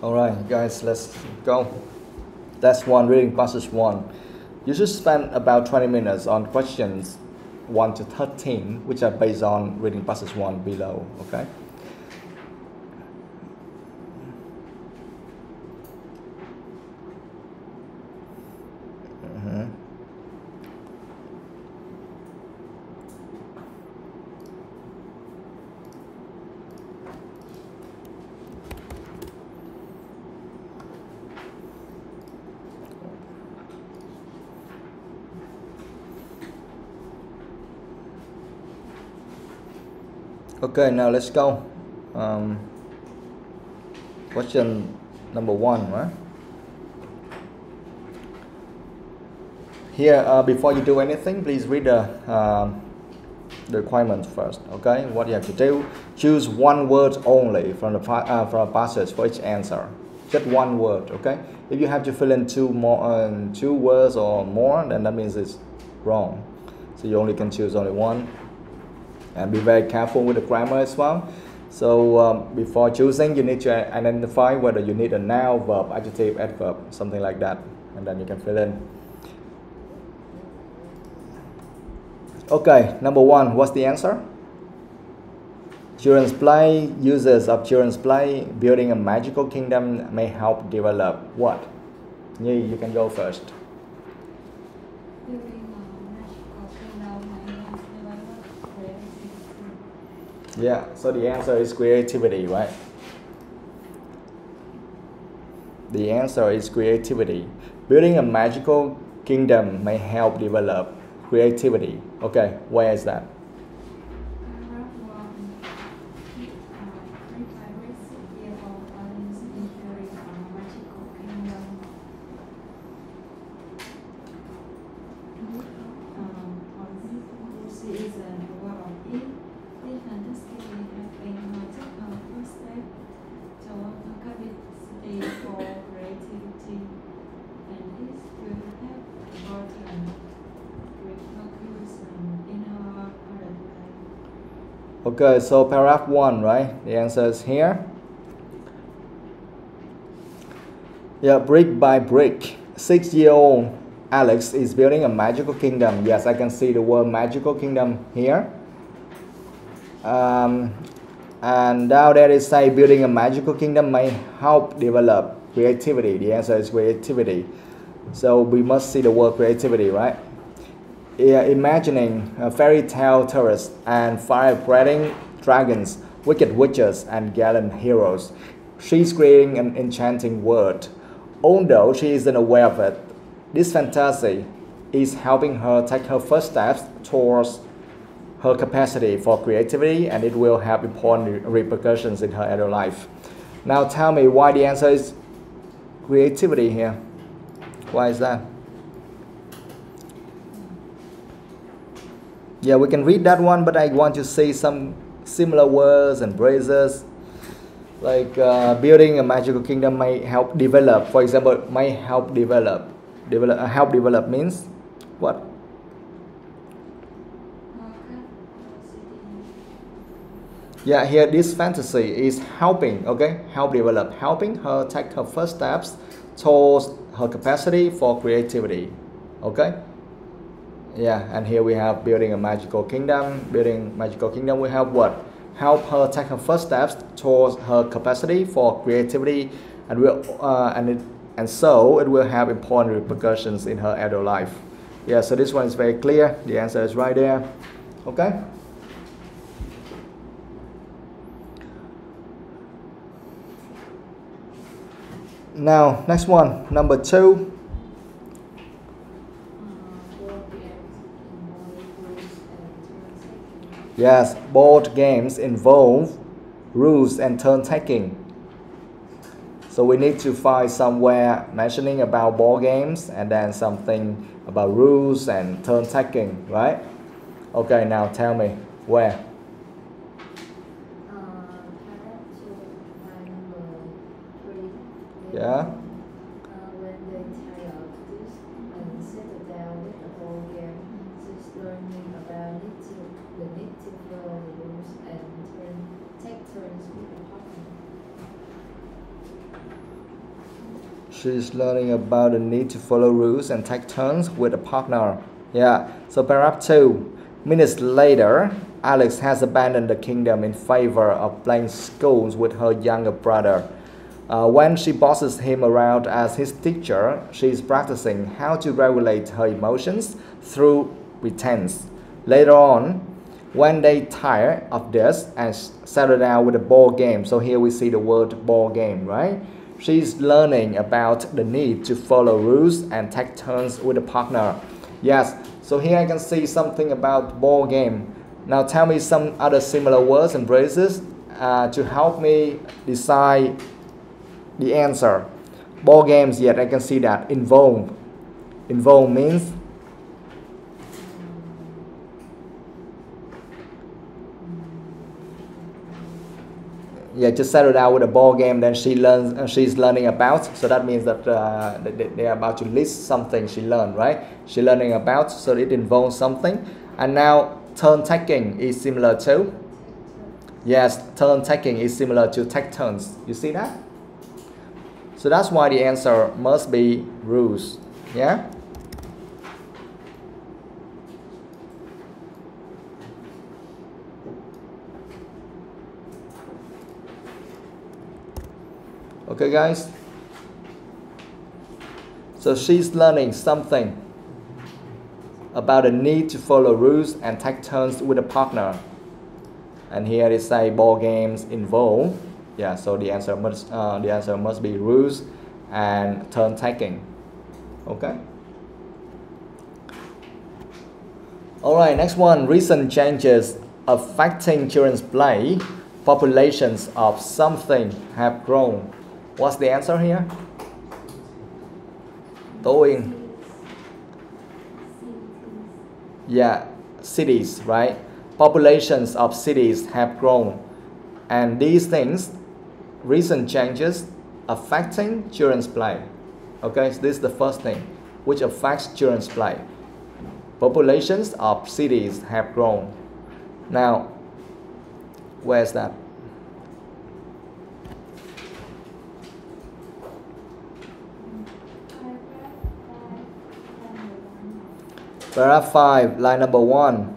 Alright, guys, let's go. That's one, reading passage 1. You should spend about 20 minutes on questions 1 to 13, which are based on reading passage 1 below, okay? Okay, now let's go. Question number 1, right? Here, before you do anything, please read the requirements first. Okay, what you have to do: choose one word only from a passage for each answer. Just one word. Okay. If you have to fill in two words or more, then that means it's wrong. So you only can choose only one. And be very careful with the grammar as well. So before choosing, you need to identify whether you need a noun, verb, adjective, adverb, something like that, and then you can fill in. Okay, number 1, what's the answer? Children's play, uses of children's play, building a magical kingdom may help develop what? Nhi, you can go first. Yeah, so the answer is creativity, right? The answer is creativity. Building a magical kingdom may help develop creativity. Okay, where is that? Okay, so paragraph 1, right? The answer is here. Yeah, brick by brick. 6-year-old Alex is building a magical kingdom. Yes, I can see the word magical kingdom here. And now that is say building a magical kingdom may help develop creativity. The answer is creativity. So we must see the word creativity, right? Imagining fairy tale tourists and fire-breathing dragons, wicked witches and gallant heroes. She's creating an enchanting world. Although she isn't aware of it, this fantasy is helping her take her first steps towards her capacity for creativity, and it will have important repercussions in her adult life. Now tell me why the answer is creativity here. Why is that? Yeah, we can read that one, but I want to see some similar words and phrases. Like building a magical kingdom may help develop. For example, may help develop. Help develop means what? Yeah, here this fantasy is helping, okay? Help develop, helping her take her first steps towards her capacity for creativity, okay? Yeah, and here we have building a magical kingdom. Building magical kingdom will help what? Help her take her first steps towards her capacity for creativity, and so it will have important repercussions in her adult life. Yeah, so this one is very clear. The answer is right there. Okay. Now, next one, number 2. Yes, board games involve rules and turn taking. So we need to find somewhere mentioning about board games and then something about rules and turn taking, right? Okay, now tell me where. Yeah. When they tire of this and settle down with the whole game, she's learning about the need to follow the rules and take turns with the partner. She's learning about the need to follow rules and take turns with a partner. Yeah. So paragraph 2. Minutes later, Alex has abandoned the kingdom in favor of playing schools with her younger brother. When she bosses him around as his teacher, she is practicing how to regulate her emotions through pretense. Later on, when they tire of this and settle down with a ball game, so here we see the word ball game, right? She's learning about the need to follow rules and take turns with a partner. Yes, so here I can see something about ball game. Now tell me some other similar words and phrases to help me decide the answer. Ball games, yet I can see that. Involve. Involve means just settle down with a ball game. Then she's learning about. So that means that they are about to list something she learned, right? She's learning about, so it involves something. And now turn taking is similar to. Yes, turn taking is similar to take turns. You see that? So that's why the answer must be rules. Yeah. Okay, guys. So she's learning something about the need to follow rules and take turns with a partner. And here they say ball games involve. Yeah, so the answer must be rules and turn taking. Okay. All right, next one. Recent changes affecting children's play. Populations of something have grown. What's the answer here? TOEIC. Yeah, cities, right? Populations of cities have grown. And these things, recent changes affecting children's play. Okay, so this is the first thing which affects children's play. Populations of cities have grown. Now, where's that? Paragraph 5, line number 1.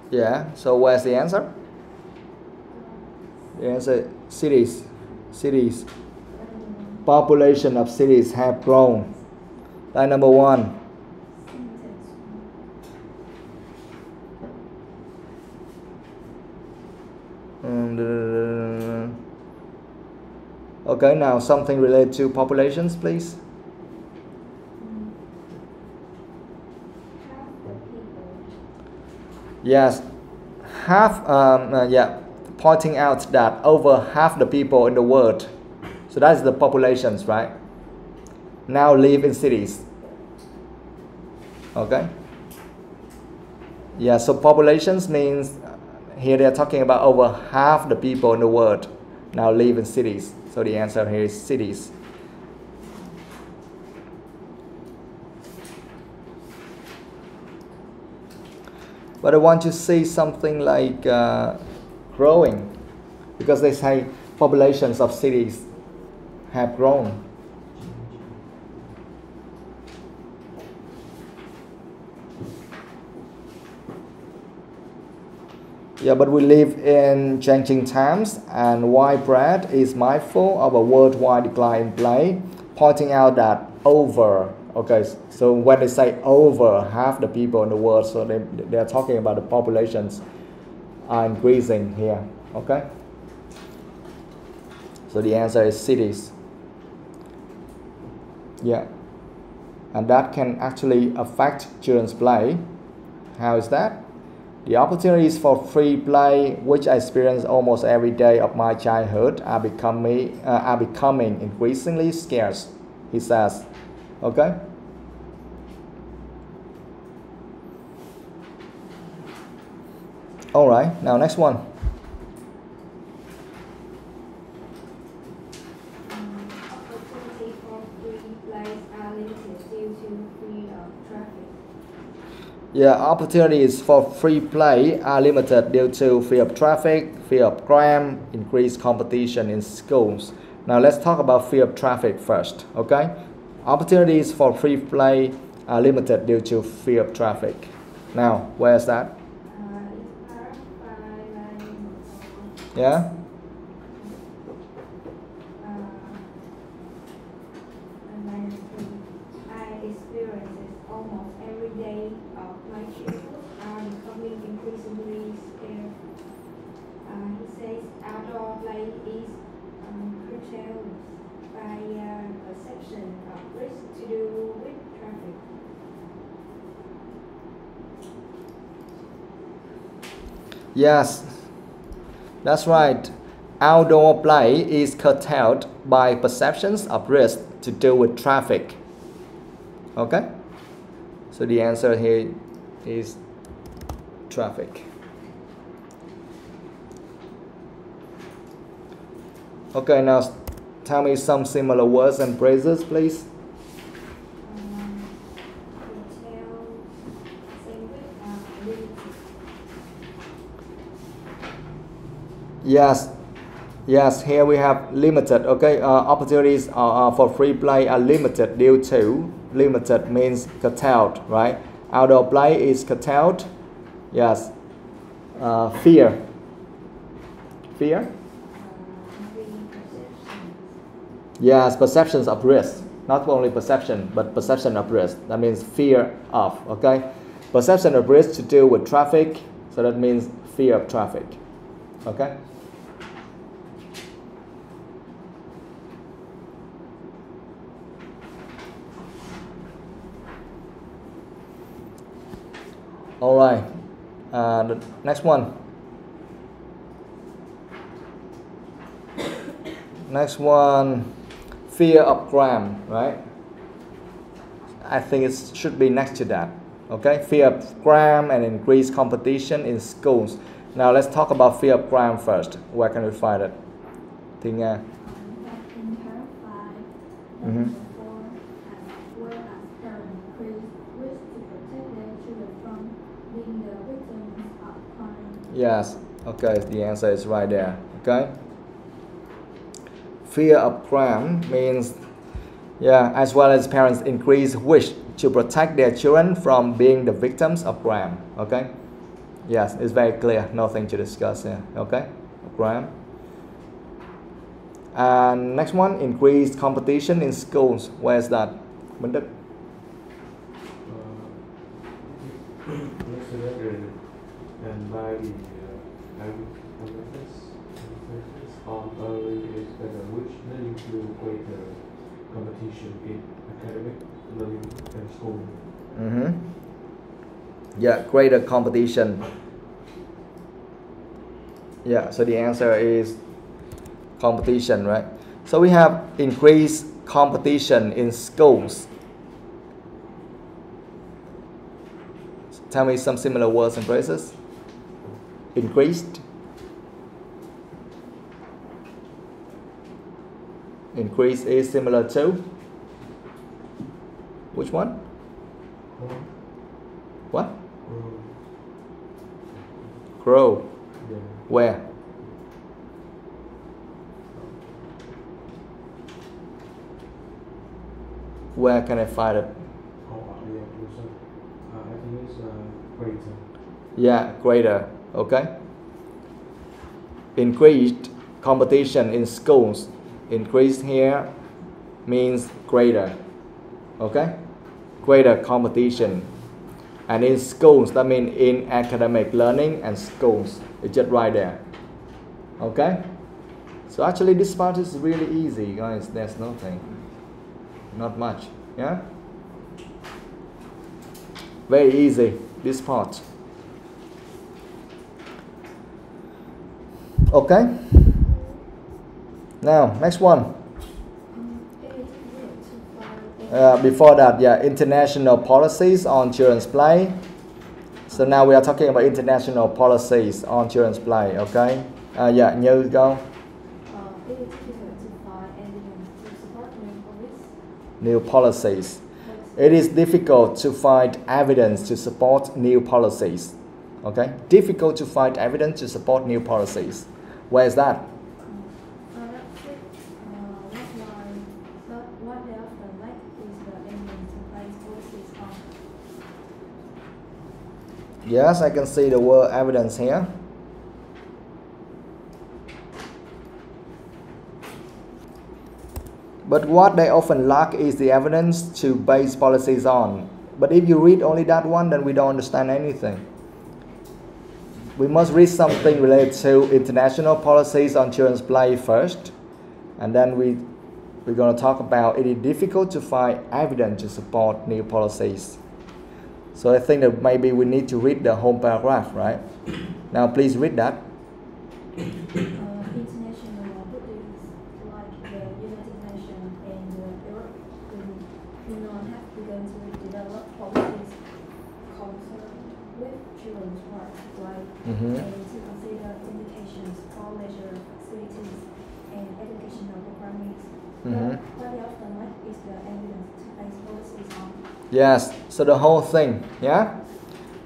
Yeah, so where's the answer? The answer, cities. Cities. Population of cities have grown. Line number 1. Okay, now something related to populations, please. Yes, pointing out that over half the people in the world, so that's the populations, right, now live in cities. Okay. Yeah, so populations means here they're talking about over half the people in the world now live in cities. So the answer here is cities. But I want to see something like growing, because they say populations of cities have grown. Yeah, but we live in changing times, and widespread is mindful of a worldwide decline in play, pointing out that over. Okay, so when they say over half the people in the world, so they are talking about the populations are increasing here. Okay, so the answer is cities. Yeah, and that can actually affect children's play. How is that? The opportunities for free play, which I experienced almost every day of my childhood, are becoming increasingly scarce, he says. Okay, All right, now next one. Opportunity for free plays are limited due to fear of traffic. Yeah, opportunities for free play are limited due to fear of traffic, fear of crime, increased competition in schools. Now let's talk about fear of traffic first, okay? Opportunities for free play are limited due to fear of traffic. Now, where's that? It's part by line. Yeah? I experience it almost every day of my children are becoming increasingly scared. He says outdoor play is curtailed by perception of risk to do with traffic. Yes, that's right. Outdoor play is curtailed by perceptions of risk to do with traffic. Okay? So the answer here is traffic. Okay, now tell me some similar words and phrases, please. Hotel, same with limited. Yes, here we have limited. Okay, opportunities for free play are limited due to, limited means curtailed, right? Outdoor play is curtailed. Yes. Fear. Yes, perceptions of risk. Not only perception, but perception of risk. That means fear of, okay? Perception of risk to do with traffic. So that means fear of traffic. Okay? All right. The next one. Next one. Fear of crime, right? I think it should be next to that. Okay, fear of crime and increased competition in schools. Now let's talk about fear of crime first. Where can we find it? Tiếng Anh. Yes, okay, the answer is right there. Okay. Fear of crime means, yeah, as well as parents' increased wish to protect their children from being the victims of crime. Okay. Yes, it's very clear. Nothing to discuss here. Okay. Crime. And next one, increased competition in schools. Where's that? Minh Đức. And by the on early age which leading to greater competition in academic learning and school. Yeah, greater competition. Yeah, so the answer is competition, right? So we have increased competition in schools. Tell me some similar words and phrases. Increased. Increase is similar to which one? What? Grow. Yeah. Where? Where can I find it? I think it's greater. Yeah, greater. Okay. Increased competition in schools. Increased here means greater. Okay. Greater competition. And in schools, that means in academic learning and schools. It's just right there. Okay. So actually this part is really easy, guys. There's nothing. Not much. Yeah. Very easy, this part. Okay. Now, next one. Before that, yeah, international policies on children's play. So now we are talking about international policies on children's play, okay? Yeah, Như, go. It is difficult to find evidence to support New policies. It is difficult to find evidence to support new policies. Okay? Difficult to find evidence to support new policies. Where is that? What they often lack is the evidence to place policies on. Yes, I can see the word evidence here. But what they often lack is the evidence to base policies on. But if you read only that one, then we don't understand anything. We must read something related to international policies on children's play first. And then we're going to talk about it is difficult to find evidence to support new policies. So I think that maybe we need to read the whole paragraph, right? Now please read that. International bodies like the United Nations and the Europe have begun to develop policies concerned with children's rights to play and to consider indications for leisure facilities and educational programming. What they often lack is the evidence to base policies on. Yes, so the whole thing, yeah?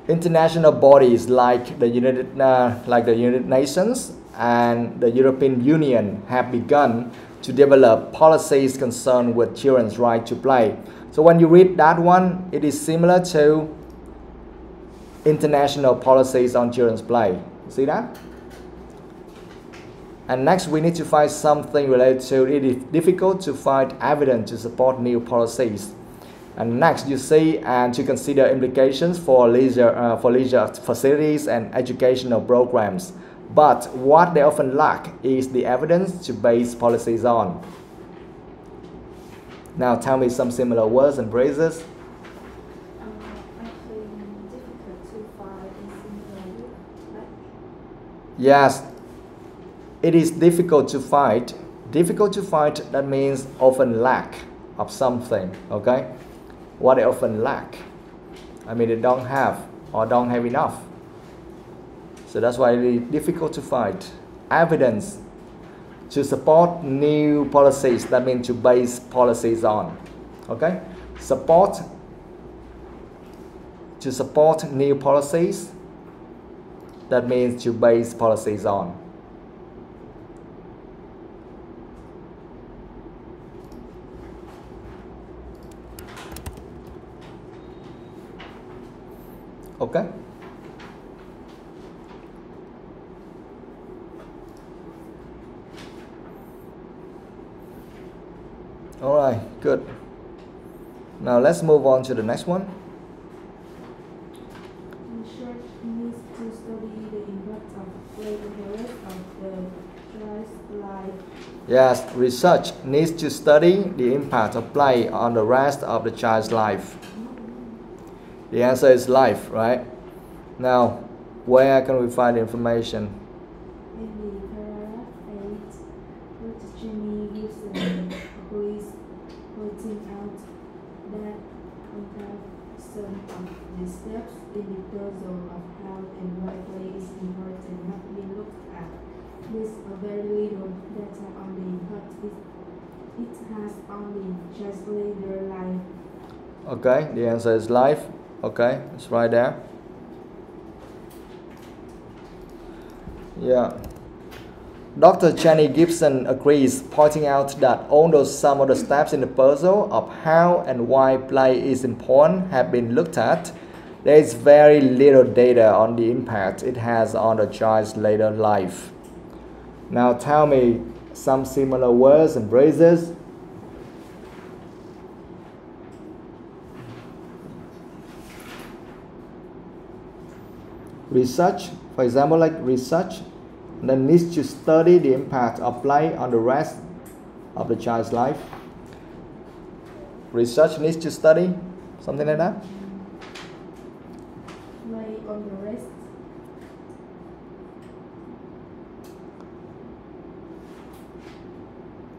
International bodies like the United Nations and the European Union have begun to develop policies concerned with children's right to play. So when you read that one, it is similar to international policies on children's play. See that? And next we need to find something related to it is difficult to find evidence to support new policies. And next you see and to consider implications for leisure facilities and educational programs. But what they often lack is the evidence to base policies on. Now tell me some similar words and phrases. Actually, difficult to find a similar word. Yes, it is difficult to find. Difficult to find, that means often lack of something, okay? What they often lack. I mean, they don't have or don't have enough. So that's why it is difficult to find evidence to support new policies. That means to base policies on. Okay? To support new policies. That means to base policies on. Okay? All right, good. Now let's move on to the next one. Research needs to study the impact of play on the rest of the child's life. Yes, research needs to study the impact of play on the rest of the child's life. The answer is life, right? Now, where can we find the information? In the paragraph 8, Jamie gives agrees pointing out that comparison of the steps in the puzzle of how and why play is important have been looked at. There's very little data on the impact it has on the child's later life. Okay, the answer is life. Okay, it's right there. Yeah. Dr. Jenny Gibson agrees, pointing out that although some of the steps in the puzzle of how and why play is important have been looked at, there is very little data on the impact it has on the child's later life. Now tell me some similar words and phrases. Research, for example, like research, then needs to study the impact of play on the rest of the child's life. Research needs to study, something like that. Play on the rest.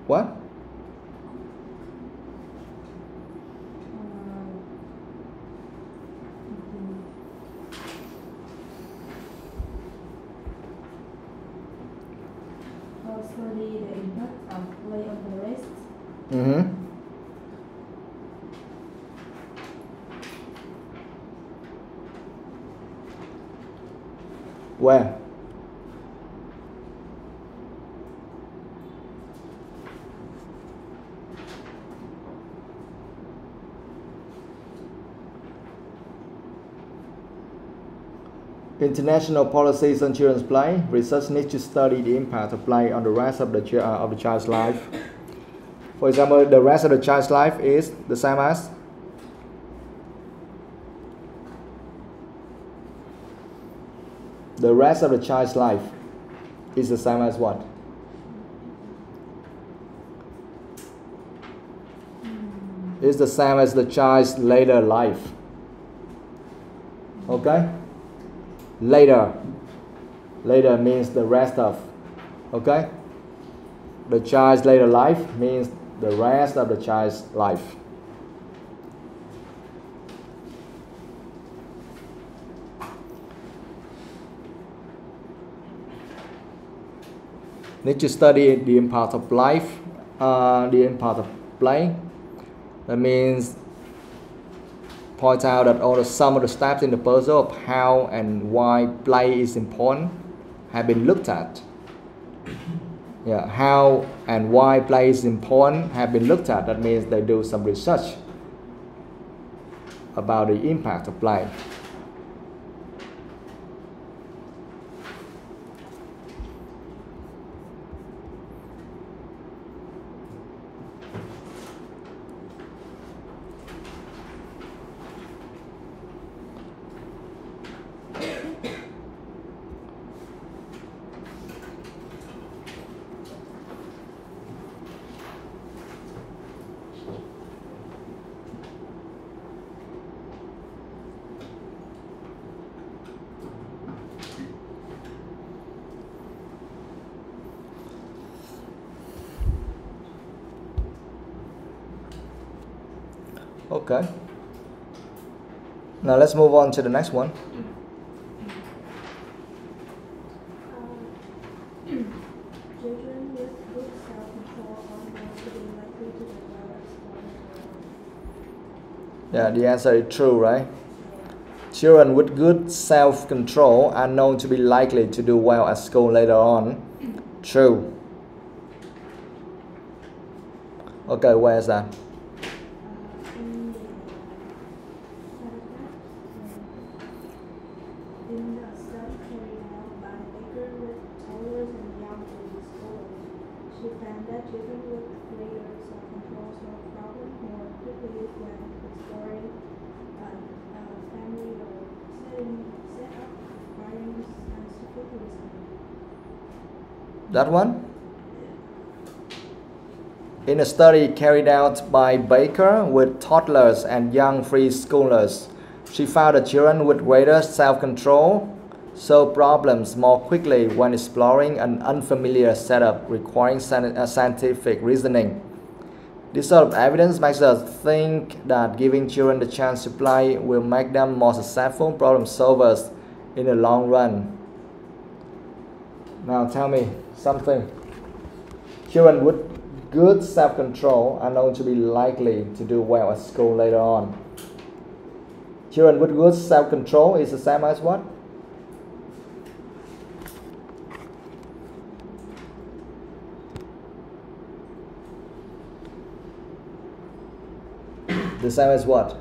What? study the impact of play on the rest. Mm-hmm. Where? International policies on children's play. Research needs to study the impact of play on the rest of the child's life. For example, the rest of the child's life is the same as the rest of the child's life is the same as what? It's the same as the child's later life. Okay? Later means the rest of. Okay? The child's later life means the rest of the child's life. Need to study the impact of life, the impact of play. That means point out that some of the steps in the puzzle of how and why play is important have been looked at. Yeah, how and why play is important have been looked at. That means they do some research about the impact of play. Okay. Now let's move on to the next one. Children with good self-control are more to be likely to develop sport. Yeah, the answer is true, right? Children with good self-control are known to be likely to do well at school later on. True. Okay, where is that? In the study carried out by Baker with toddlers and young schools, she found that children with greater self-control solve problems more quickly when exploring family or set up environments and supervision. That one? In a study carried out by Baker with toddlers and young preschoolers, she found that children with greater self-control solve problems more quickly when exploring an unfamiliar setup requiring scientific reasoning. This sort of evidence makes us think that giving children the chance to play will make them more successful problem solvers in the long run. Now tell me something. Children with good self-control are known to be likely to do well at school later on. Children with good self-control is the same as what? The same as what?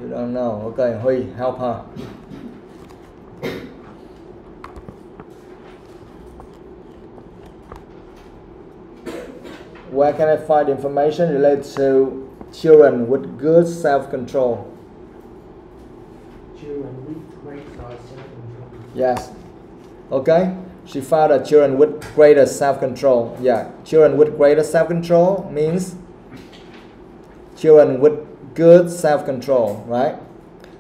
You don't know. Okay, Huy, help her. Where can I find information related to children with good self-control? Children with great self-control. Yes. Okay. She found that children with greater self-control. Yeah. Children with greater self-control means children with good self-control, right?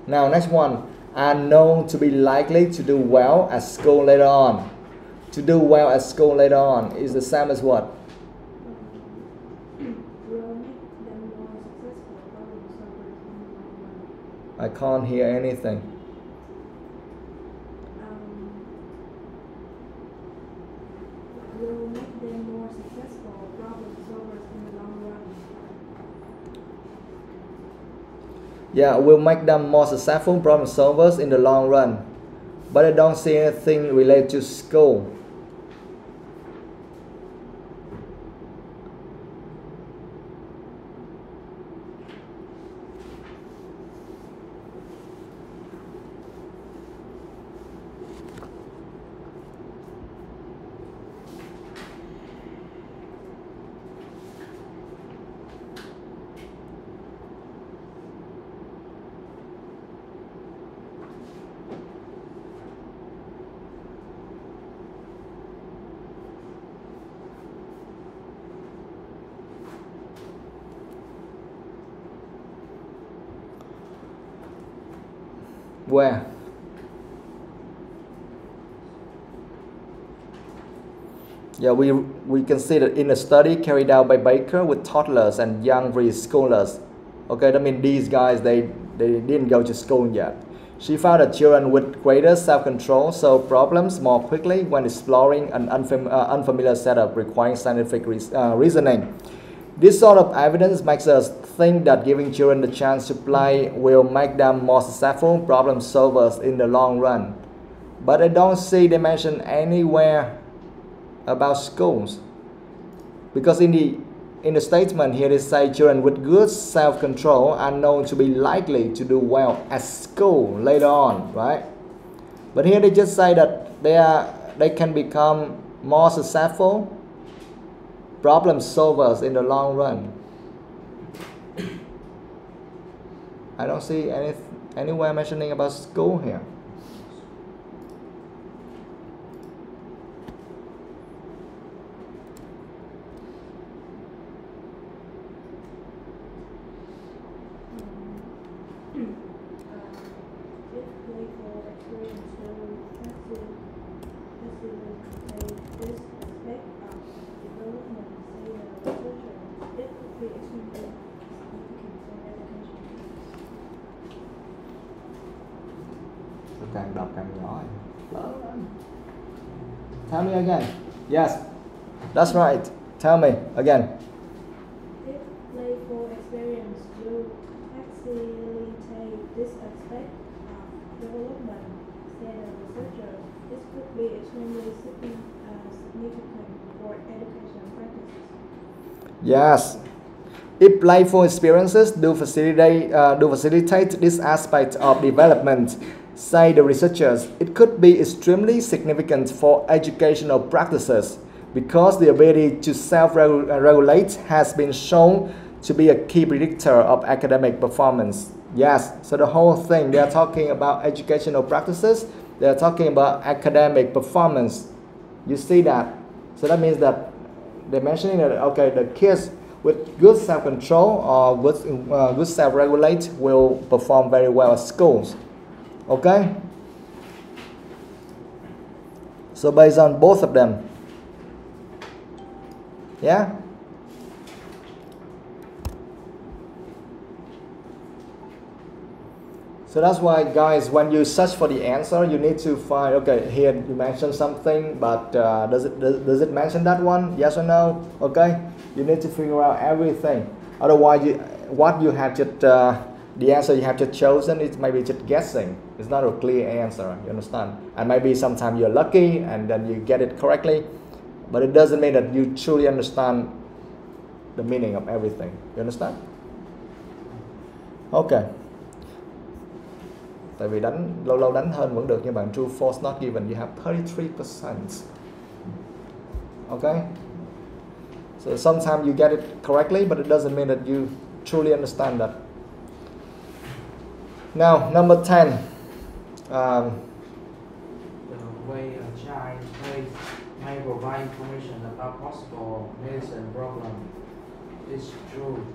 Now, next one. Are known to be likely to do well at school later on. To do well at school later on is the same as what? I can't hear anything. will make them more successful problem solvers in the long run. Yeah, will make them more successful problem solvers in the long run. But I don't see anything related to school. Where? Yeah, we can see that in a study carried out by Baker with toddlers and young preschoolers. Okay, that means these guys, they didn't go to school yet. She found that children with greater self-control solve problems more quickly when exploring an unfamiliar setup requiring scientific reasoning. This sort of evidence makes us think that giving children the chance to play will make them more successful problem solvers in the long run. But I don't see they mention anywhere about schools. Because in the statement here they say children with good self-control are known to be likely to do well at school later on, right? But here they just say that they can become more successful problem solvers in the long run. I don't see anywhere mentioning about school here. Càng đọc càng nhỏ. Tell me again. Yes, that's right. Tell me again. If playful experience will facilitate this aspect of development, said a researcher, this could be extremely significant for education practices. Yes. If playful experiences do facilitate this aspect of development, say the researchers, it could be extremely significant for educational practices because the ability to self-regulate has been shown to be a key predictor of academic performance. Yes, so the whole thing, they are talking about educational practices, they are talking about academic performance. You see that? So that means that they're mentioning that, okay, the kids with good self-control or good self-regulate will perform very well at schools. Okay? So based on both of them. Yeah? So that's why, guys, when you search for the answer, you need to find, okay, here you mentioned something, but does it mention that one? Yes or no? Okay? You need to figure out everything. Otherwise, what you have just, the answer you have just chosen, it may be just guessing. It's not a clear answer, you understand? And maybe sometimes you're lucky and then you get it correctly, but it doesn't mean that you truly understand the meaning of everything. You understand? Okay. Tại vì lâu lâu đánh hơn vẫn được, nhưng bạn true false not given, you have 33%. Okay? So sometimes you get it correctly, but it doesn't mean that you truly understand that. Now, number 10. The way a child may provide information about possible medicine problem is true.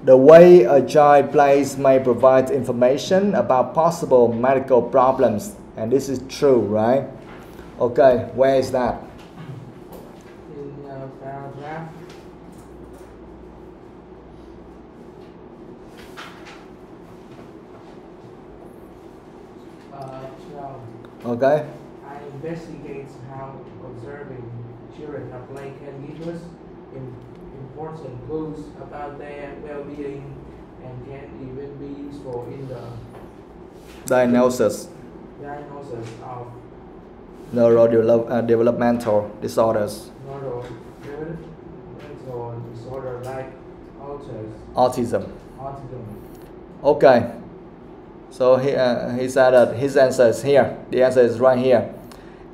The way a child plays may provide information about possible medical problems, and this is true, right? Okay, where is that? In paragraph. Okay. I investigate how observe observing children at play can give us important clues about their well-being and can even be useful in the diagnosis of neurodevelopmental disorders. Neurodevelopmental disorder like Autism. autism. Okay. So he said that his answer is here. The answer is right here.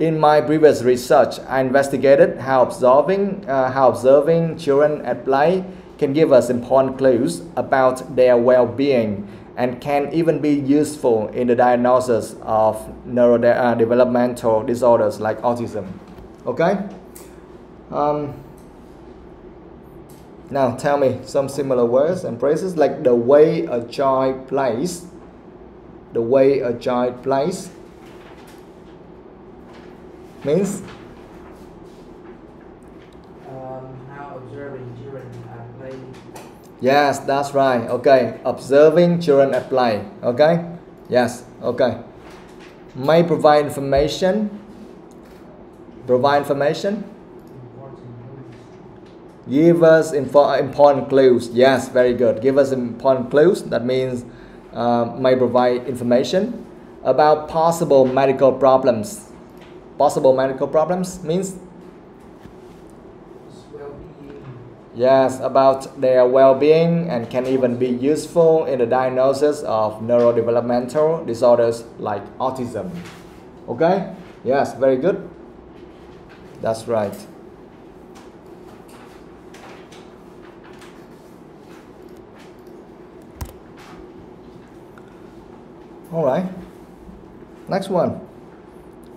In my previous research, I investigated how observing children at play can give us important clues about their well-being and can even be useful in the diagnosis of neurodevelopmental disorders like autism. Okay? Now tell me some similar words and phrases like the way a child plays. The way a child plays means how observing children at play. Yes, that's right. Okay, observing children at play. Okay, yes. Okay, may provide information. Provide information. Give us important clues. Yes, very good. Give us important clues. That means may provide information about possible medical problems. Possible medical problems means well-being. Yes, about their well-being and can even be useful in the diagnosis of neurodevelopmental disorders like autism. Okay? Yes, very good. That's right. All right. Next one.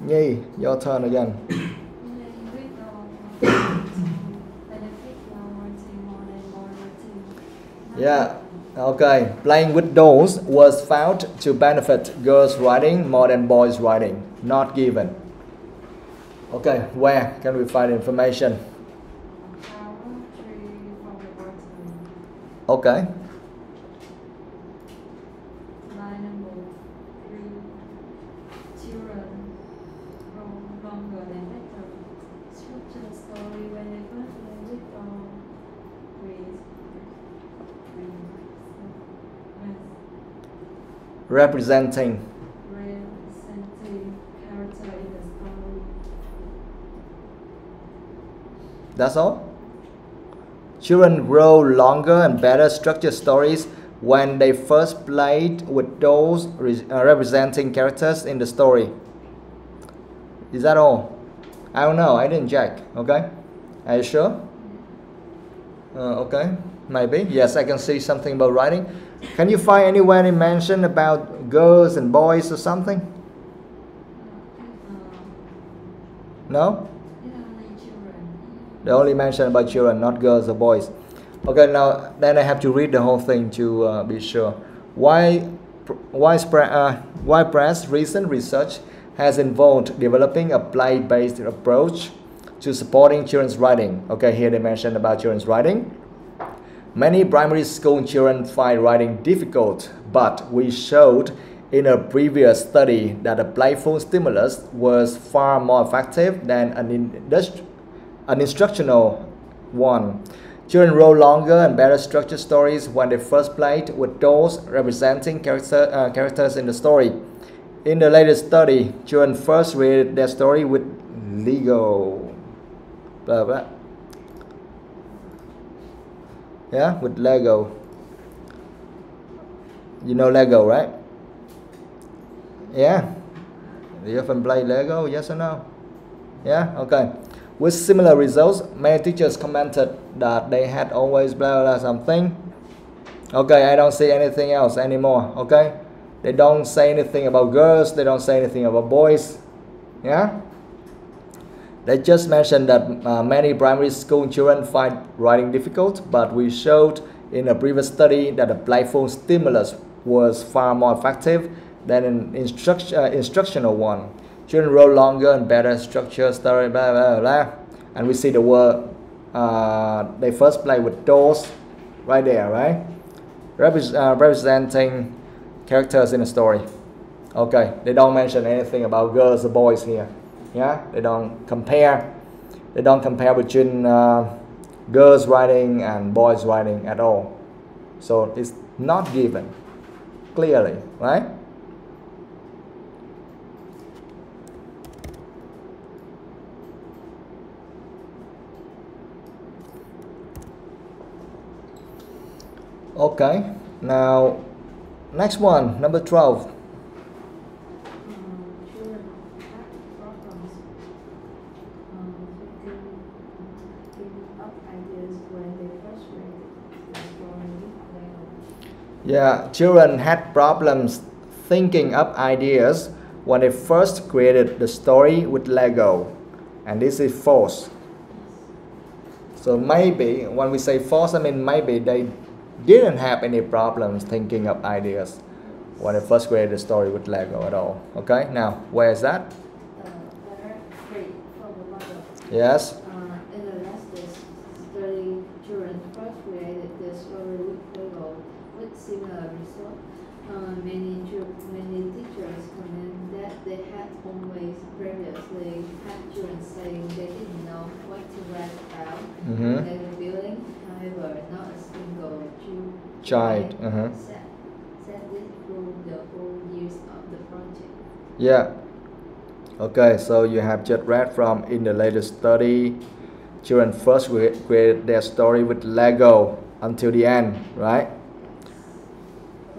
Nhi, your turn again. Yeah, okay. Playing with dolls was found to benefit girls' writing more than boys' writing. Not given. Okay, where can we find information? Okay. Representing character in the story. That's all? Children grow longer and better structured stories when they first played with dolls representing characters in the story. Is that all? I don't know. I didn't check. Okay? Are you sure? Okay. Maybe. Yes, I can see something about writing. Can you find anywhere they mention about girls and boys or something? No? They only mention about children, not girls or boys. Okay, now then I have to read the whole thing to be sure. Widespread recent research has involved developing a play-based approach to supporting children's writing. Okay, here they mention about children's writing. Many primary school children find writing difficult, but we showed in a previous study that a playful stimulus was far more effective than an instructional one. Children wrote longer and better structured stories when they first played with dolls representing characters in the story. In the latest study, children first read their story with Lego. Blah, blah. Yeah, with Lego. You know Lego, right? Yeah. Do you often play Lego? Yes or no? Yeah? Okay. With similar results, many teachers commented that they had always blah blah something. Okay, I don't see anything else anymore. Okay? They don't say anything about girls. They don't say anything about boys. Yeah? They just mentioned that many primary school children find writing difficult, but we showed in a previous study that a playful stimulus was far more effective than an instructional one. Children wrote longer and better structured story, blah, blah, blah. And we see the word, they first play with dolls right there, right? Representing characters in a story. Okay, they don't mention anything about girls or boys here. Yeah, they don't compare They don't compare between girls writing and boys writing at all. So it's not given clearly, right? Okay, now next one, number 12. Children have problems thinking up ideas when they first read the story Lego. Yeah, children had problems thinking up ideas when they first created the story with Lego. And this is false. So maybe, when we say false, I mean maybe they didn't have any problems thinking up ideas when they first created the story with Lego at all. Okay, now where is that? Letter 3 from the mother. Yes. In the last study, children first created the story with Lego with similar result. Many teachers comment that they had always previously had children saying they didn't know what to write about Lego building. However, not a single child said this through the whole years of the project. Yeah. Okay, so you have just read from in the latest study, children first created their story with Lego until the end, right?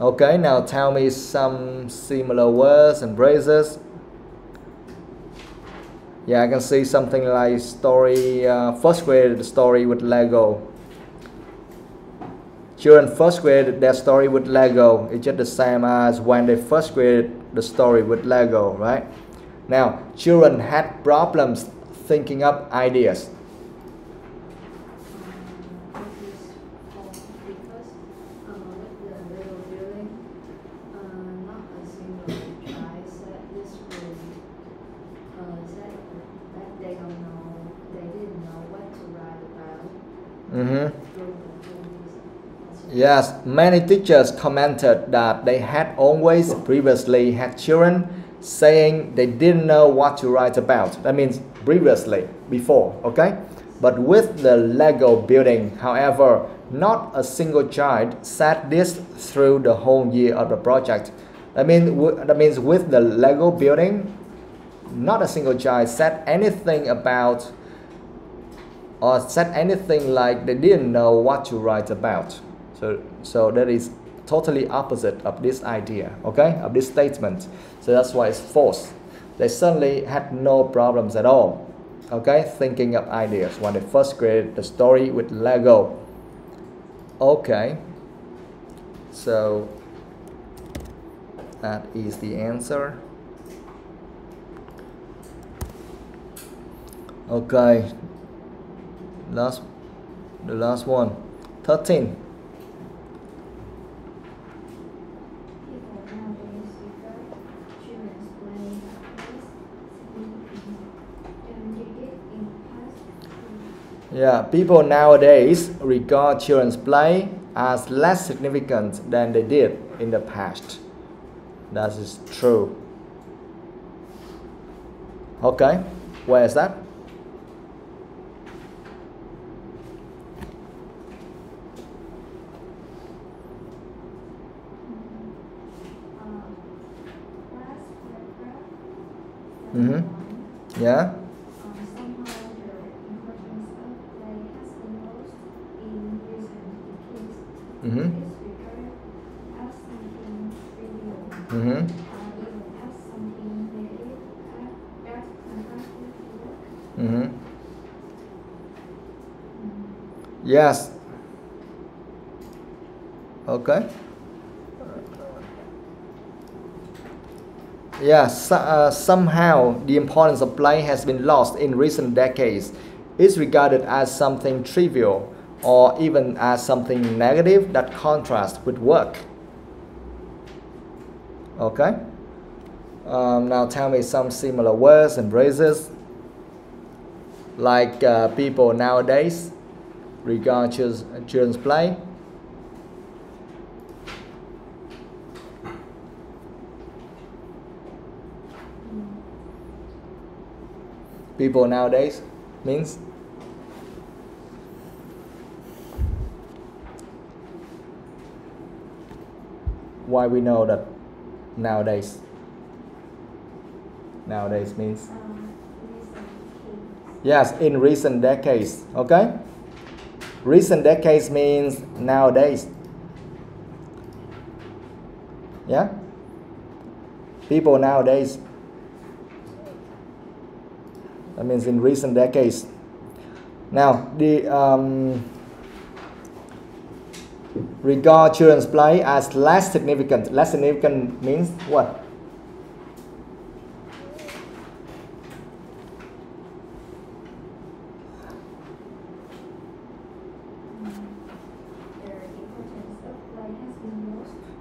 Okay, now tell me some similar words and phrases. Yeah, I can see something like story, first created the story with Lego. Children first created their story with Lego. It's just the same as when they first created the story with Lego, right? Now, children had problems thinking up ideas. This is false because with the Lego building, not a single child said this through said that they didn't know what to write about. Through the whole years. Yes, many teachers commented that they had always previously had children saying they didn't know what to write about. That means previously, before, okay? But with the Lego building, however, not a single child said this through the whole year of the project. That means with the Lego building, not a single child said anything about or said anything like they didn't know what to write about. So that is totally opposite of this idea, okay, of this statement. So that's why it's false. They certainly had no problems at all, okay, thinking of ideas when they first created the story with Lego. Okay, so that is the answer. Okay, the last one, 13. Yeah, people nowadays regard children's play as less significant than they did in the past. That is true. Okay, where is that? Yeah. Somehow the importance of play has been lost in recent decades. It's regarded as something trivial, even as something negative that contrasted work. Yes. Okay. Somehow the importance of play has been lost in recent decades. It's regarded as something trivial or even as something negative that contrasts with work. Okay. Now tell me some similar words and phrases. Like people nowadays regard children's play. People nowadays. means why we know that nowadays means yes, in recent decades. Okay, recent decades means nowadays. Yeah, people nowadays, that means in recent decades. Now the regard children's play as less significant. Less significant means what?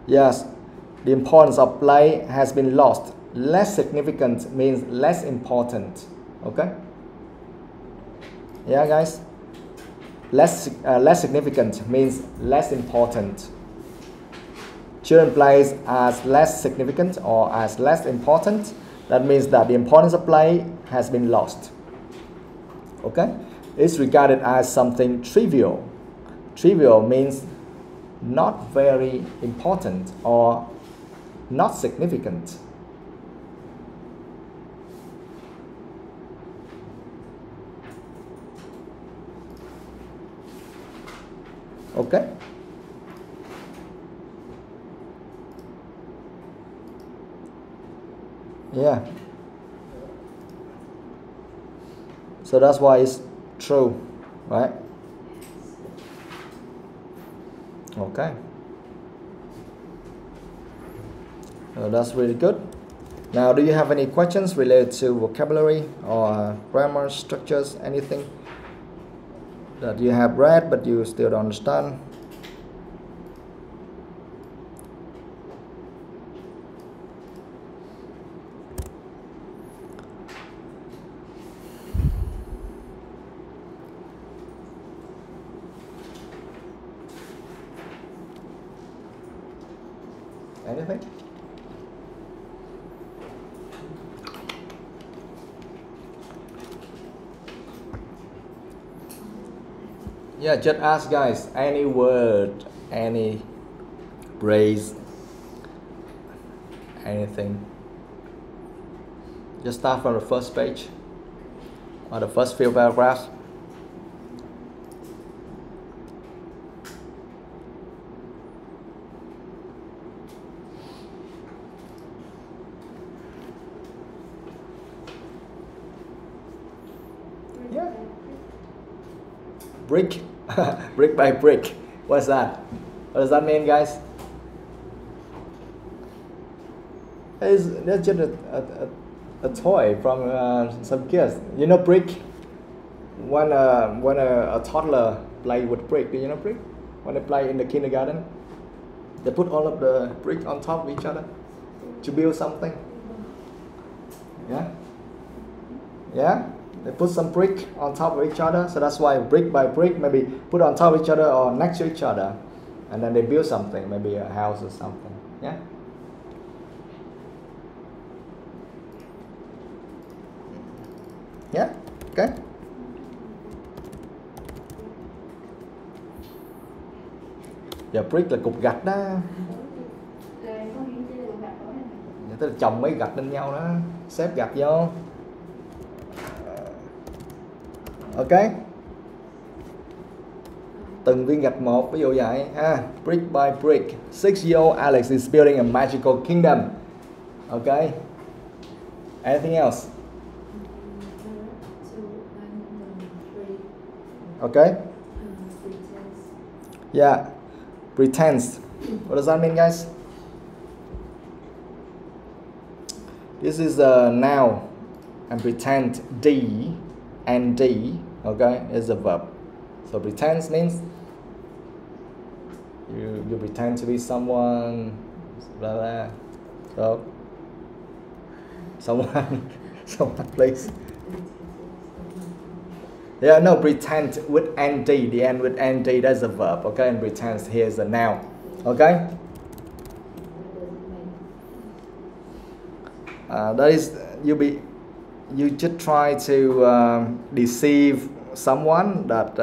Yes, the importance of play has been lost. Less significant means less important. Okay? Yeah, guys? Less significant means less important. Children plays as less significant or as less important. That means that the importance of play has been lost. Okay? It's regarded as something trivial. Trivial means not very important or not significant. Okay? Yeah. So that's why it's true, right? Okay. That's really good. Now, do you have any questions related to vocabulary or grammar structures, anything that you have read but you still don't understand? Anything? Yeah, just ask guys, any word, any phrase, anything. Just start from the first page or the first few paragraphs. Yeah. Brick. Brick by brick. What's that? What does that mean, guys? That's just a toy from some kids. You know brick? When a toddler play with brick, do you know brick? When they play in the kindergarten, they put all of the brick on top of each other to build something. Yeah? Yeah? They put some brick on top of each other, so that's why brick by brick, maybe put on top of each other or next to each other, and then they build something, maybe a house or something. Yeah. Yeah. Okay. Giờ brick là cục gạch đó. Người ta chồng mấy gạch lên nhau đó, xếp gạch vô. Ok, từng viên gạch một, ví dụ vậy ha. Brick by brick, 6-year-old Alex is building a magical kingdom. Okay, anything else? Okay, yeah, pretends. What does that mean, guys? This is a noun, and pretend D and D, okay, is a verb. So pretend means you pretend to be someone, blah blah. So someone please. Yeah, no, pretend with ND, the end with ND, that's a verb, okay, and pretend here is a noun, okay. That is you just try to deceive someone that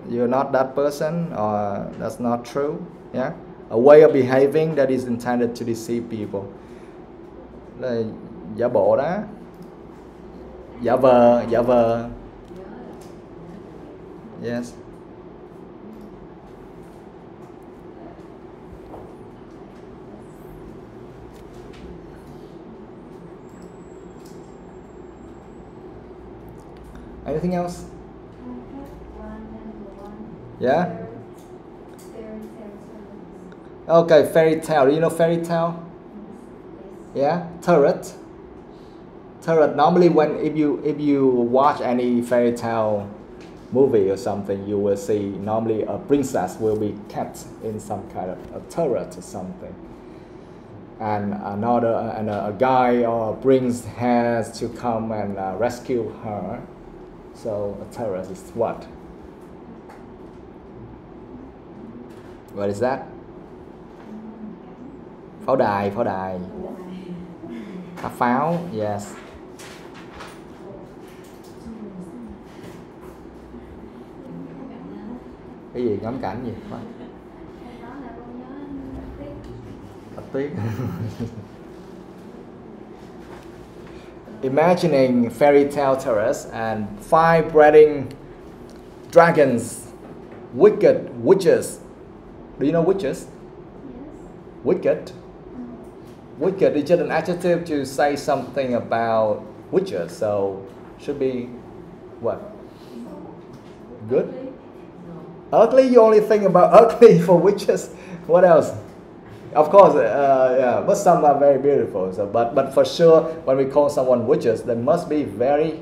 you're not that person, or that's not true. Yeah, a way of behaving that is intended to deceive people. Là giả bộ đó, giả vờ. Yes. Anything else? Yeah. Okay, fairy tale. Do you know fairy tale? Yeah, turret. Turret. Normally, if you watch any fairy tale movie or something, you will see normally a princess will be kept in some kind of a turret or something, and a guy or a prince has to come and rescue her. So a turret is what? What is that? Pháo đài. Pháo, yes. Cái gì, ngắm cảnh gì? Tuyết. Imagining fairy tale turrets and fire-breathing dragons, wicked witches. Do you know witches? Yes. Wicked. Wicked is just an adjective to say something about witches, so should be what? Good? Ugly? You only think about ugly for witches. What else? Of course, yeah, but some are very beautiful. So, but for sure, when we call someone witches, they must be very,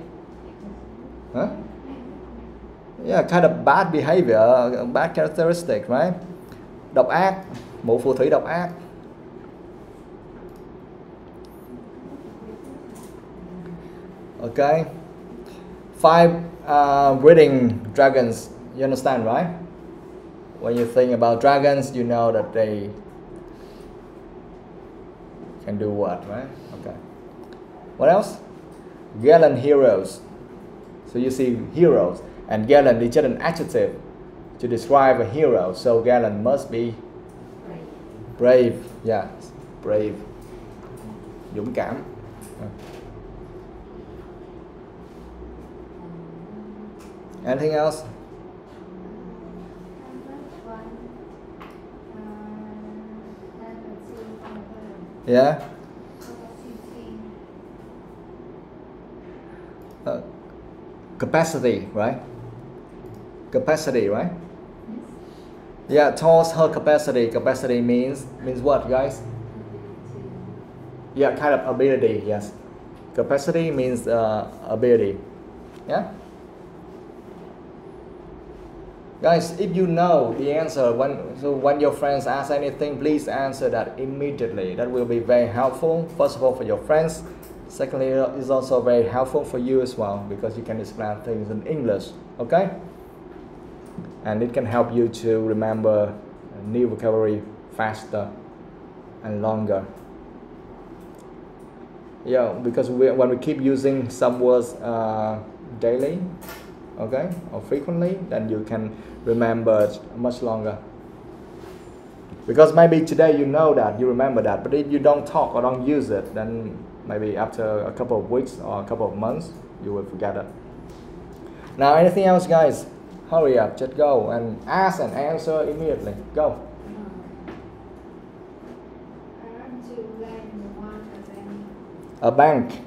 yeah, kind of bad behavior, bad characteristic, right? Độc ác, mụ phù thủy độc ác. Okay, breeding dragons. You understand, right? When you think about dragons, you know that they can do what, right? Okay. What else? Gallant heroes. So you see heroes, and gallant is just an adjective to describe a hero. So gallant must be brave. Yeah, brave. Dũng cảm. Anything else? Yeah. Capacity, right? Capacity, right? Yeah, towards her capacity. Capacity means what, guys? Yeah, kind of ability. Yes. Capacity means ability. Yeah. Guys, if you know the answer, when your friends ask anything, please answer that immediately. That will be very helpful. First of all, for your friends. Secondly, it's also very helpful for you as well, because you can explain things in English. Okay? And it can help you to remember new vocabulary faster and longer. Yeah, because when we keep using some words daily, okay, or frequently, then you can remember it much longer. Because maybe today you know that, you remember that, but if you don't talk or don't use it, then maybe after a couple of weeks or a couple of months, you will forget it. Now, anything else, guys? Hurry up, just go and ask and answer immediately. Go. A bank.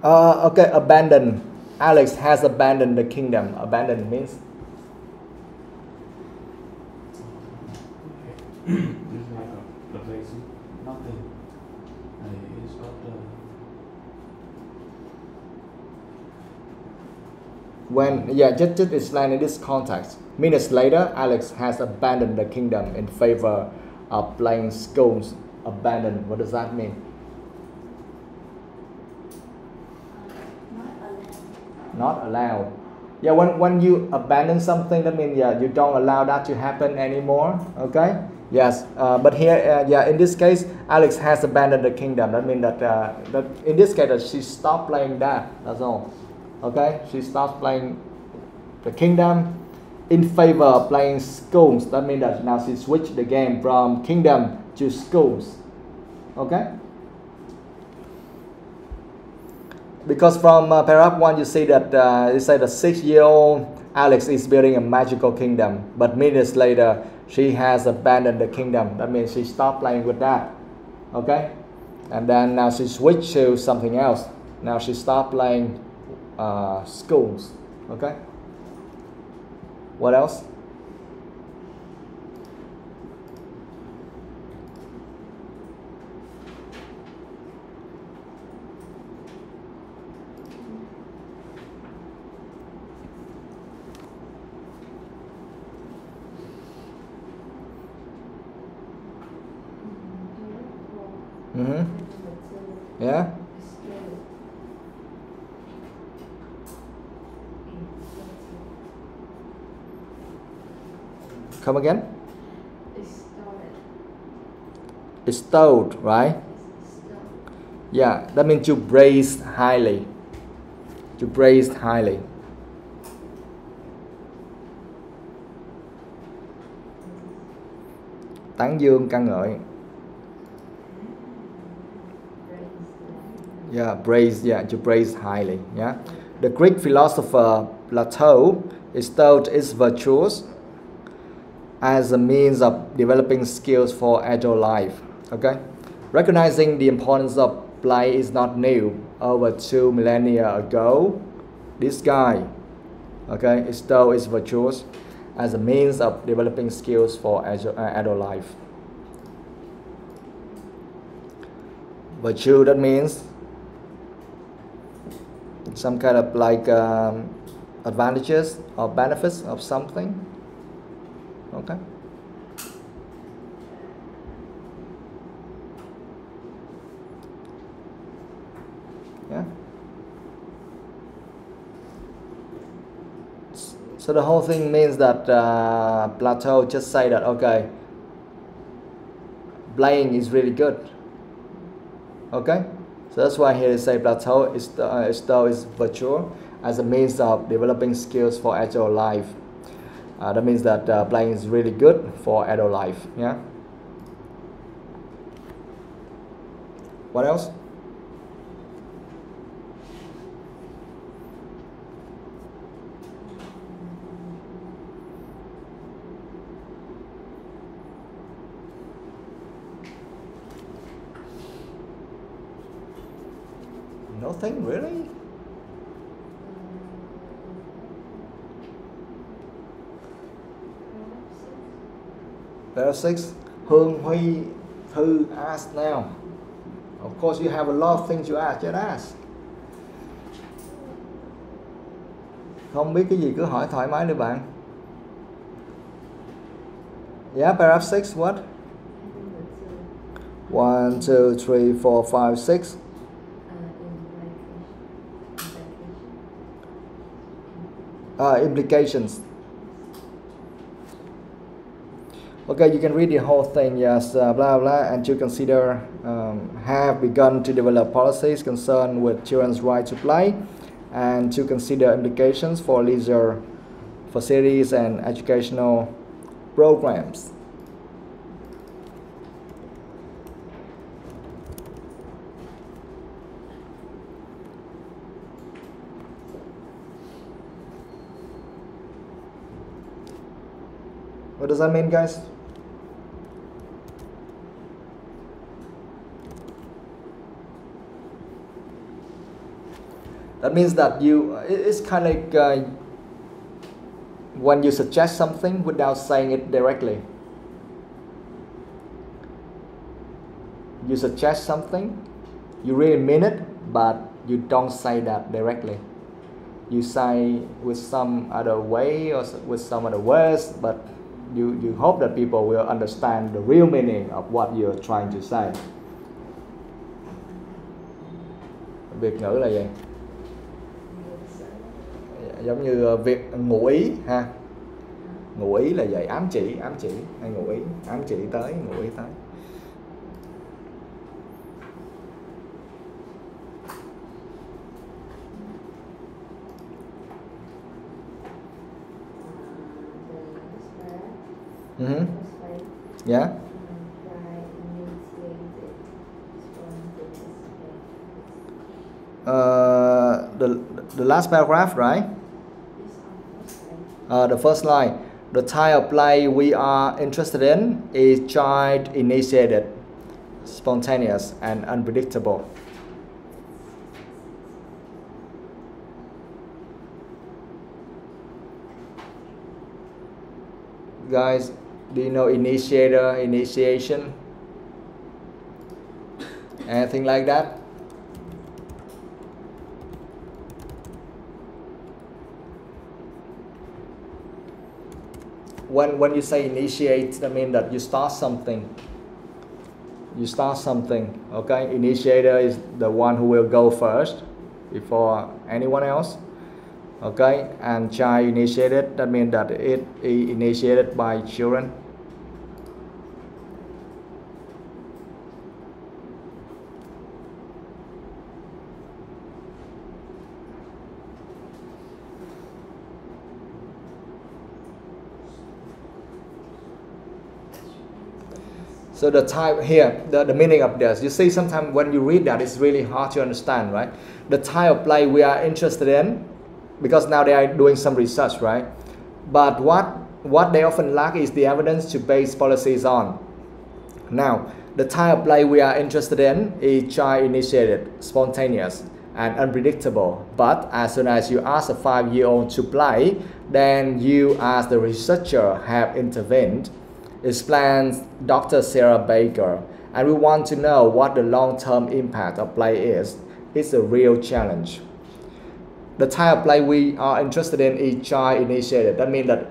Okay, abandon. Alex has abandoned the kingdom. Abandon means? It's like a place, nothing. It's not When, yeah, just explain in this context. Minutes later, Alex has abandoned the kingdom in favor of playing schools. Abandon, what does that mean? Not allowed. Yeah, when you abandon something, that means, yeah, you don't allow that to happen anymore. Okay, Yes, but here, yeah, in this case, Alex has abandoned the kingdom. That means that in this case, that she stopped playing that. That's all. Okay, she stopped playing the kingdom in favor of playing schools. That means that now she switched the game from kingdom to schools. Okay. Because from paragraph 1, you see that it said the 6-year-old Alex is building a magical kingdom, but minutes later she has abandoned the kingdom. That means she stopped playing with that. Okay, and then now she switched to something else. Now she stopped playing schools. Okay. What else? Yeah. Come again? Bestowed, right? Yeah, that means you praise highly. You praise highly. Tán dương ca ngợi. Yeah, praise. Yeah, to praise highly. Yeah, the Greek philosopher Plato bestowed its virtues as a means of developing skills for adult life. Okay, recognizing the importance of play is not new. Over 2 millennia ago, this guy, okay, bestowed its virtues as a means of developing skills for adult life. Virtue, that means some kind of like advantages or benefits of something. Okay. Yeah. So the whole thing means that Plato just say that, okay, playing is really good. Okay. So that's why here they say Plato is virtue as a means of developing skills for adult life. That means that playing is really good for adult life. Yeah. What else? Nothing really? There are 6. Hương, Huy, Thư, ask now. Of course you have a lot of things you ask, just ask. Không biết cái gì cứ hỏi thoải mái đi bạn. Yeah, paragraph 6, what? 1, 2, 3, 4, 5, 6. Implications. Okay, you can read the whole thing. Yes, blah blah, and to consider have begun to develop policies concerned with children's right to play, and to consider implications for leisure facilities and educational programs. What does that mean, guys? That means that it's kind of like when you suggest something without saying it directly. You suggest something, you really mean it, but you don't say that directly. You say with some other way or with some other words, but you hope that people will understand the real meaning of what you're trying to say. Việt ngữ là gì? Giống như việc ngụ ý ha. Ngụ ý là vậy, ám chỉ hay ngụ ý, ám chỉ tới, ngụ ý tới. Yeah. The last paragraph, right? The first line. The type of play we are interested in is child-initiated, spontaneous, and unpredictable. Guys, do you know initiator, initiation? Anything like that? When you say initiate, that means that you start something. You start something, okay? Initiator is the one who will go first before anyone else, okay? And child initiated, that means that it is initiated by children. So the type here, the meaning of this, you see sometimes when you read that it's really hard to understand, right? The type of play we are interested in, because now they are doing some research, right? But what they often lack is the evidence to base policies on. Now, the type of play we are interested in is child-initiated, spontaneous, and unpredictable. But as soon as you ask a 5-year-old to play, then you as the researcher have intervened, explains Dr. Sarah Baker, and we want to know what the long-term impact of play is. It's a real challenge. The type of play we are interested in is child-initiated. That means that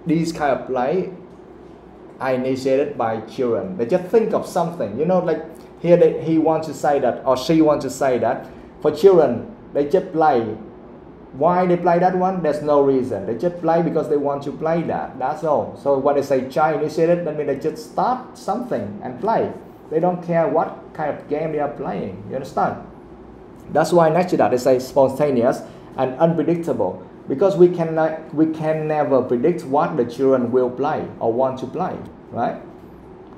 these kind of play are initiated by children. They just think of something, you know, like here he wants to say that, or she wants to say that. For children, they just play. Why they play that one? There's no reason. They just play because they want to play that. That's all. So when they say child initiated, that means they just start something and play. They don't care what kind of game they are playing. You understand? That's why next to that they say spontaneous and unpredictable, because we can never predict what the children will play or want to play, right?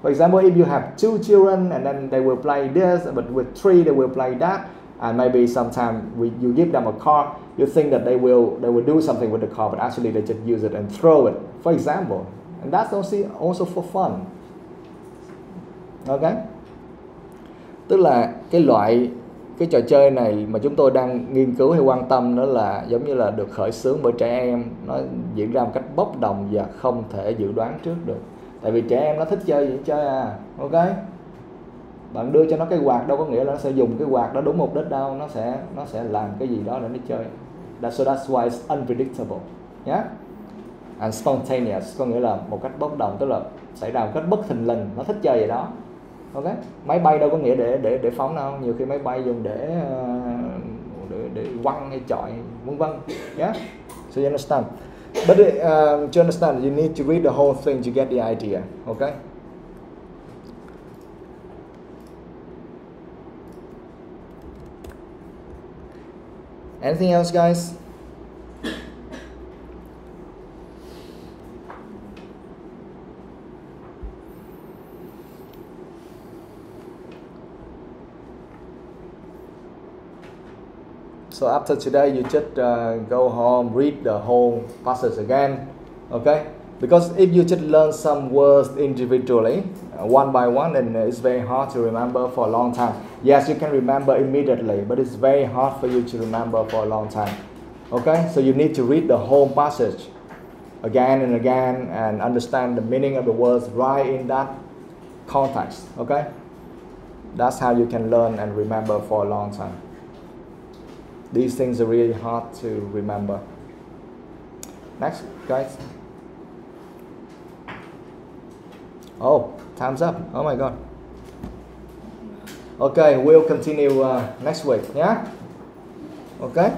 For example, if you have 2 children and then they will play this, but with 3 they will play that. And maybe sometimes you give them a car, you think that they will do something with the car, but actually they just use it and throw it, for example. And that's also for fun. Okay? Tức là cái trò chơi này mà chúng tôi đang nghiên cứu hay quan tâm đó là giống như là được khởi xướng bởi trẻ em, nó diễn ra một cách bốc đồng và không thể dự đoán trước được. Tại vì trẻ em nó thích chơi gì chơi à, ok? Bạn đưa cho nó cái quạt đâu có nghĩa là nó sẽ dùng cái quạt đó đúng mục đích đâu, nó sẽ làm cái gì đó để nó chơi. So that's why it's unpredictable, yeah? And spontaneous có nghĩa là một cách bốc đồng, tức là xảy ra một cách bất thình lình, nó thích chơi vậy đó. Ok? Máy bay đâu có nghĩa để phóng đâu, nhiều khi máy bay dùng để quăng hay chọi, vân vân. Yeah? So you understand? But to understand, you need to read the whole thing to get the idea. Okay? Anything else, guys? So after today, you just go home, read the whole passage again, okay? Because if you just learn some words individually, one by one, then it's very hard to remember for a long time. Yes, you can remember immediately, but it's very hard for you to remember for a long time. Okay? So you need to read the whole passage again and again and understand the meaning of the words right in that context. Okay? That's how you can learn and remember for a long time. These things are really hard to remember. Next, guys. Oh, time's up. Oh my God. Okay, we'll continue next week. Yeah? Okay?